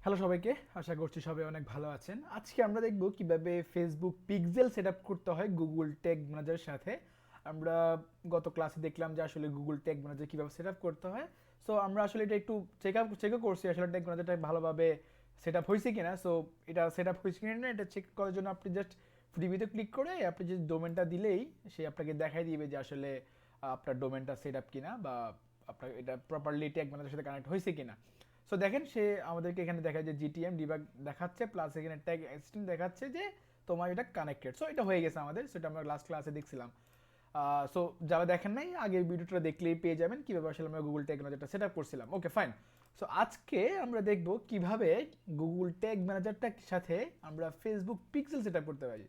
Hello সবাইকে, আশা করছি সবাই অনেক ভালো আছেন। আজকে আমরা দেখব কিভাবে ফেসবুক পিক্সেল সেট আপ করতে হয় গুগল ট্যাগ ম্যানেজারের সাথে। আমরা গত ক্লাসে দেখলাম যে আসলে গুগল ট্যাগ ম্যানেজার কীভাবে সেট আপ করতে হয়। সো আমরা আসলে এটা একটু চেকও করছি আসলে ট্যাগ ম্যানেজারটা ভালোভাবে সেট আপ হয়েছে কিনা। সো এটা সেট আপ হয়েছে কিনা এটা চেক করার জন্য আপনি জাস্ট ফ্রিভিতে ক্লিক করে আপনি যে ডোমেনটা দিলেই সে আপনাকে দেখাই দিবে যে আসলে আপনার ডোমেনটা সেট আপ কিনা বা আপনার এটা প্রপারলি ট্যাগ ম্যানেজারের সাথে কানেক্ট হয়েছে কিনা। সো দেখেন সে আমাদেরকে এখানে দেখায় যে জিটিএম ডিবাগ দেখাচ্ছে, প্লাস এখানে ট্যাগ অ্যাসিস্ট্যান্ট দেখাচ্ছে যে তোমার এটা কানেক্টেড। সো এটা হয়ে গেছে আমাদের, সেটা আমরা লাস্ট ক্লাসে দেখছিলাম। সো যারা দেখেন নাই আগের ভিডিওটা দেখলেই পেয়ে যাবেন কীভাবে আসলে আমরা গুগল ট্যাগ ম্যানেজারটা সেট আপ করছিলাম। Okay fine. সো আজকে আমরা দেখব কিভাবে গুগল ট্যাগ ম্যানেজারটার সাথে আমরা ফেসবুক পিক্সেল সেট আপ করতে পারি।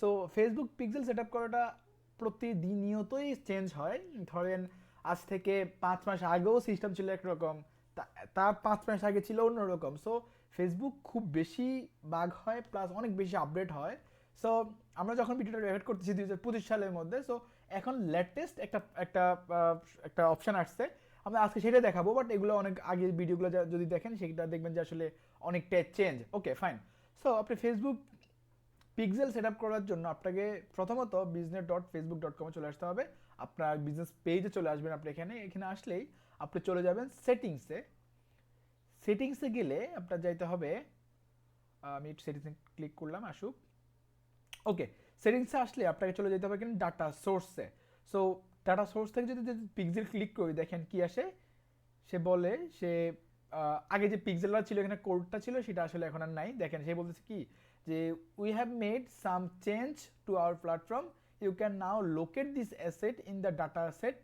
So Facebook pixel set up করাটা প্রতিনিয়তই চেঞ্জ হয়। ধরেন আজ থেকে 5 মাস আগেও সিস্টেম ছিল একরকম, তার 5 মাস আগে ছিল অন্যরকম। সো ফেসবুক খুব বেশি বাগ হয়, প্লাস অনেক বেশি আপডেট হয়। সো আমরা যখন ভিডিওটা রেকর্ড করতেছি 2025 সালের মধ্যে, সো এখন লেটেস্ট একটা একটা একটা অপশান আসছে, আমরা আজকে সেটা দেখাবো। বাট এগুলো অনেক আগের ভিডিওগুলো যদি দেখেন সেটা দেখবেন যে আসলে অনেকটাই চেঞ্জ। Okay fine. সো আপনি ফেসবুক পিক্সেল সেট আপ করার জন্য আপনাকে প্রথমত business.facebook.com-এ চলে আসতে হবে। আপনার বিজনেস পেজে চলে আসবেন। আপনি এখানে এখানে আসলেই আপনি চলে যাবেন সেটিংসে। সেটিংসে গেলে আপনার যাইতে হবে, আমি সেটিংসে ক্লিক করলাম, আসুক। ওকে, সেটিংসে আসলে আপনাকে চলে যেতে হবে কিন্তু ডাটা সোর্সে। সো ডাটা সোর্স থেকে যদি পিক্সেল ক্লিক করি, দেখেন কি আসে। সে বলে সে আগে যে পিক্সেলটা ছিল, এখানে কোডটা ছিল, সেটা আসলে এখন আর নাই। দেখেন সে বলতেছে কি যে we have made some change to our platform, you can now locate this asset in the data set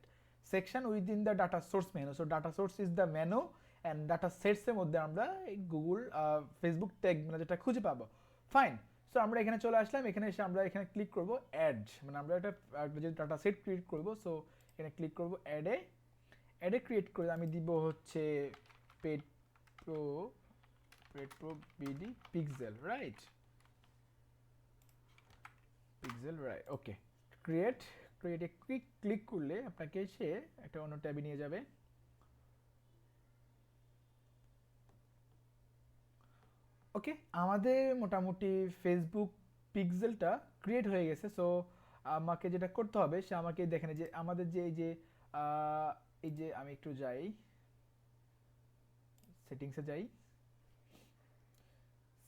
section within the data source menu. So data source is the menu and data সেটসের মধ্যে আমরা Google Facebook tag মানে যেটা খুঁজে পাবো। Fine. So আমরা এখানে চলে আসলাম, এখানে এসে আমরা এখানে ক্লিক করব অ্যাড, মানে আমরা একটা যে ডাটা সেট ক্রিয়েট করব। সো এখানে ক্লিক করব অ্যাডে ক্রিয়েট করে আমি দিব হচ্ছে paid pro BD pixel, right? Pixel, right. Okay, ক্রিয়েটে ক্লিক করলে আপনাকে সে একটা অন্য ট্যাবে নিয়ে যাবে। ওকে, আমাদের মোটামুটি ফেসবুক পিক্সেলটা ক্রিয়েট হয়ে গেছে। সো আমাকে যেটা করতে হবে, সে আমাকে দেখেন যে আমাদের যে এই যে আমি একটু যাই, সেটিংসে যাই।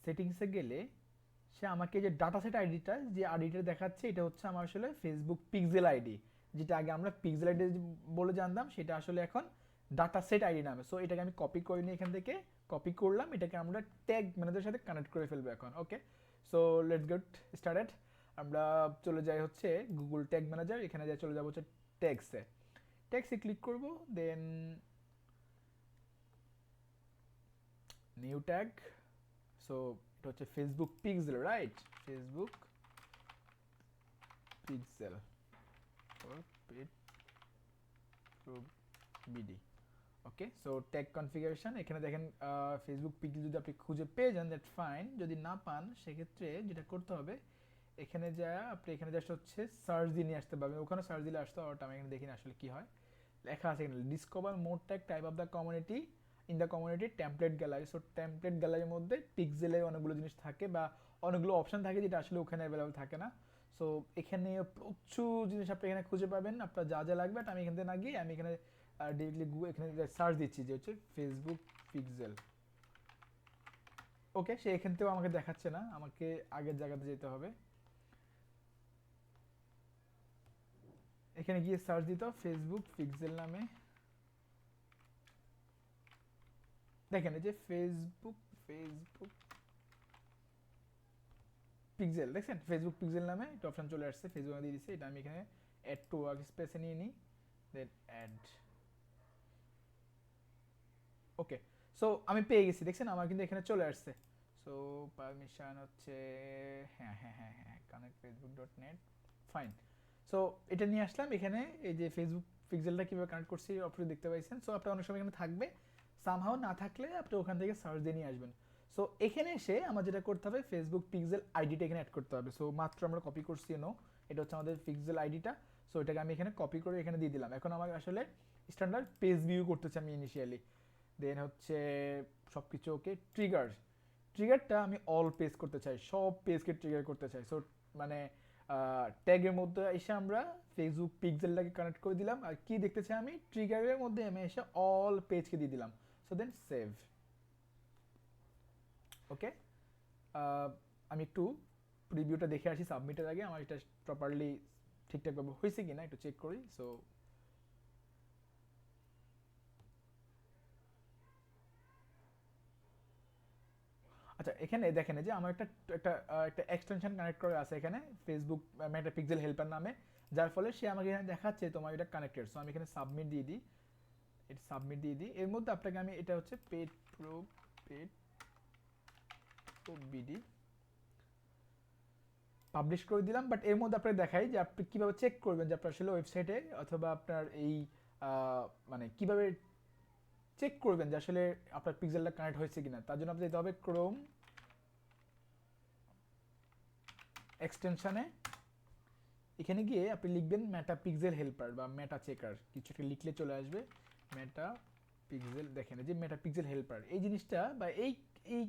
সেটিংসে গেলে সে আমাকে যে ডাটা সেট আইডিটা যে আইডিটা দেখাচ্ছে, এটা হচ্ছে আমার আসলে ফেসবুক পিক্সেল আইডি। যেটা আগে আমরা পিক্সেল আইডি বলে জানতাম, সেটা আসলে এখন ডাটা সেট আইডি নামে। সো এটাকে আমি কপি করে নিয়ে এখান থেকে কপি করলাম, এটাকে আমরা ট্যাগ ম্যানেজারের সাথে কানেক্ট করে ফেলবো এখন। ওকে, সো লেটস গেট স্টার্টেড। আমরা চলে যাই হচ্ছে গুগল ট্যাগ ম্যানেজার, এখানে যাই চলে যাবো হচ্ছে ট্যাগসে। ট্যাগসে ক্লিক করব, দেন নিউ ট্যাগ। সো এটা হচ্ছে Facebook pixel, right? Facebook pixel BD. Okay, so tag configuration, এখানে দেখেন ফেসবুক পিক্সেল যদি আপনি খুঁজে পেয়ে যান দ্যাট ফাইন, যদি না পান সেক্ষেত্রে যেটা করতে হবে, এখানে যা আপনি এখানে জাস্ট হচ্ছে সার্চ দিয়ে নিয়ে আসতে পারবেন। ওখানে সার্চ দিলে আসতে হবে, আমি এখানে দেখি না আসলে কি হয়। লেখা আছে এখানে discover more tag type of the community in the community template gallery. So template গ্যালারির মধ্যে পিক্সেলের অনেকগুলো জিনিস থাকে বা অনেকগুলো অপশন থাকে যেটা আসলে ওখানে অ্যাভেলেবল থাকে না। সো এখানে প্রচুর জিনিস আপনি এখানে খুঁজে পাবেন, আপনার যা যা লাগবে। আমি এখান থেকে না গিয়ে আমি এখানে ডিরেক্টলি এখানে সার্চ দিচ্ছি যে হচ্ছে ফেসবুক পিক্সেল। ওকে, সে এখান থেকেও আমাকে দেখাচ্ছে না, আমাকে আগের জায়গাতে যেতে হবে। এখানে গিয়ে সার্চ দিতে ফেসবুক পিক্সেল নামে। দেখেন এই যে ফেসবুক পিক্সেল, দেখছেন ফেসবুক পিক্সেল নামে একটা অপশন চলে আসছে, ফেসবুক দিয়ে দিচ্ছে। এটা আমি এখানে অ্যাড টু ওয়ার্ক স্পেসে নিয়ে নিই, দেন অ্যাড। ওকে, সো আমি পেয়ে গেছি, দেখছেন আমার কিন্তু এখানে চলে আসছে। সো পারমিশন হচ্ছে হ্যাঁ হ্যাঁ হ্যাঁ হ্যাঁ connect Facebook dot net, fine. So এটা নিয়ে আসলাম এখানে, এই যে ফেসবুক পিক্সেলটা কীভাবে কানেক্ট করছি অপশন দেখতে পাইছেন। সো আপনার অনেক সময় এখানে থাকবে, সামহাও না থাকলে আপনি ওখান থেকে সার্চ দিয়ে নিয়ে আসবেন। সো এখানে এসে আমার যেটা করতে হবে, ফেসবুক পিক্সেল আইডিটা এখানে অ্যাড করতে হবে। সো মাত্র আমরা কপি করছি, এটা হচ্ছে আমাদের পিক্সেল আইডিটা। সো এটাকে আমি এখানে কপি করে এখানে দিয়ে দিলাম। এখন আমার আসলে স্ট্যান্ডার্ড পেজ ভিউ করতেছি আমি ইনিশিয়ালি। দেন হচ্ছে সব কিছু ওকে। ট্রিগারটা আমি অল পেজ করতে চাই, সব পেজকে ট্রিগার করতে চাই। সো মানে ট্যাগের মধ্যে এসে আমরা ফেসবুক পিক্সেলটাকে কানেক্ট করে দিলাম, আর কি দেখতে চাই আমি ট্রিগারের মধ্যে আমি এসে অল পেজকে দিয়ে দিলাম। So then save. ওকে, আমি একটু প্রিভিউটা দেখে আসি সাবমিটের আগে, আমার এটা প্রপারলি ঠিকঠাকভাবে হয়েছে কিনা একটু চেক করি। সো আচ্ছা, এখানে দেখেন যে আমার একটা একটা একটা এক্সটেনশন কানেক্ট করা আছে এখানে ফেসবুক মেটা পিক্সেল হেল্পার নামে, যার ফলে সে আমাকে এখানে দেখাচ্ছে তোমার এটা কানেক্টেড। সো আমি এখানে সাবমিট দিয়ে দিই, এটা সাবমিট দিয়ে দিই। এর মধ্যে আপনাকে আমি এটা হচ্ছে পেড প্রো বিডি পাবলিশ করে দিলাম। বাট এর মধ্যে আপনাকে দেখাই যে আপনি কীভাবে চেক করবেন যে আপনার আসলে ওয়েবসাইটে অথবা আপনার এই মানে কীভাবে চেক করবেন যে আসলে আপনার পিক্সেলটা কানেক্ট হয়েছে কিনা। তার জন্য আপনি যেতে হবে ক্রোম এক্সটেনশনে, এখানে গিয়ে আপনি লিখবেন মেটা পিক্সেল হেল্পার বা মেটা চেকার, কিছু একটা লিখলে চলে আসবে মেটা পিক্সেল। দেখেন যে মেটা পিক্সেল হেল্পার এই জিনিসটা বা এই এই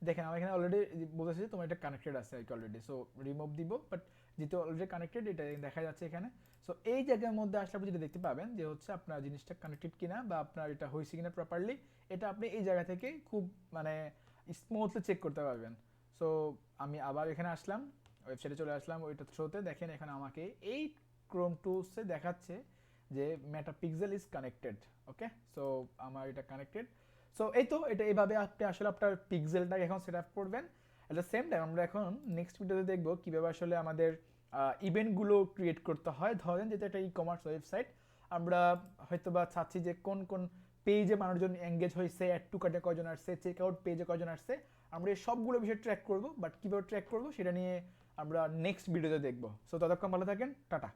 দেখেন আমার এখানে অলরেডি বলেছে যে তোমার এটা কানেক্টেড আছে আর কি অলরেডি। সো রিমুভ দিব, বাট যেহেতু অলরেডি কানেক্টেড এটা দেখা যাচ্ছে এখানে। সো এই জায়গার মধ্যে আসলে আপনি যেটা দেখতে পাবেন যে হচ্ছে আপনার জিনিসটা কানেক্টেড কিনা বা আপনার এটা হয়েছে কিনা প্রপারলি, এটা আপনি এই জায়গা থেকে খুব মানে স্মুথলি চেক করতে পারবেন। সো আমি আবার এখানে আসলাম, ওয়েবসাইটে চলে আসলাম, ওইটা শোতে দেখেন এখানে আমাকে এই ক্রোম টুলসে দেখাচ্ছে যে Meta pixel is connected. Okay, so আমার এটা কানেক্টেড। সো এই তো এটা এইভাবে আপনি আসলে আপনার পিক্সেলটাকে এখন সেট আপ করবেন। অ্যাট দ্য সেম টাইম আমরা এখন নেক্সট ভিডিওতে দেখবো কীভাবে আসলে আমাদের ইভেন্টগুলো ক্রিয়েট করতে হয়। ধরেন যেটা একটা ই কমার্স ওয়েবসাইট, আমরা হয়তো বা চাচ্ছি যে কোন কোন পেজে মানুষজন এঙ্গেজ হয়েছে, অ্যাড টু কার্টে কজন আসছে, চেক আউট পেজে কজন আসছে, আমরা এই সবগুলো বিষয় ট্র্যাক করবো। বাট কীভাবে ট্র্যাক করবো সেটা নিয়ে আমরা নেক্সট ভিডিওতে দেখবো। সো ততক্ষণ ভালো থাকেন, টাটা।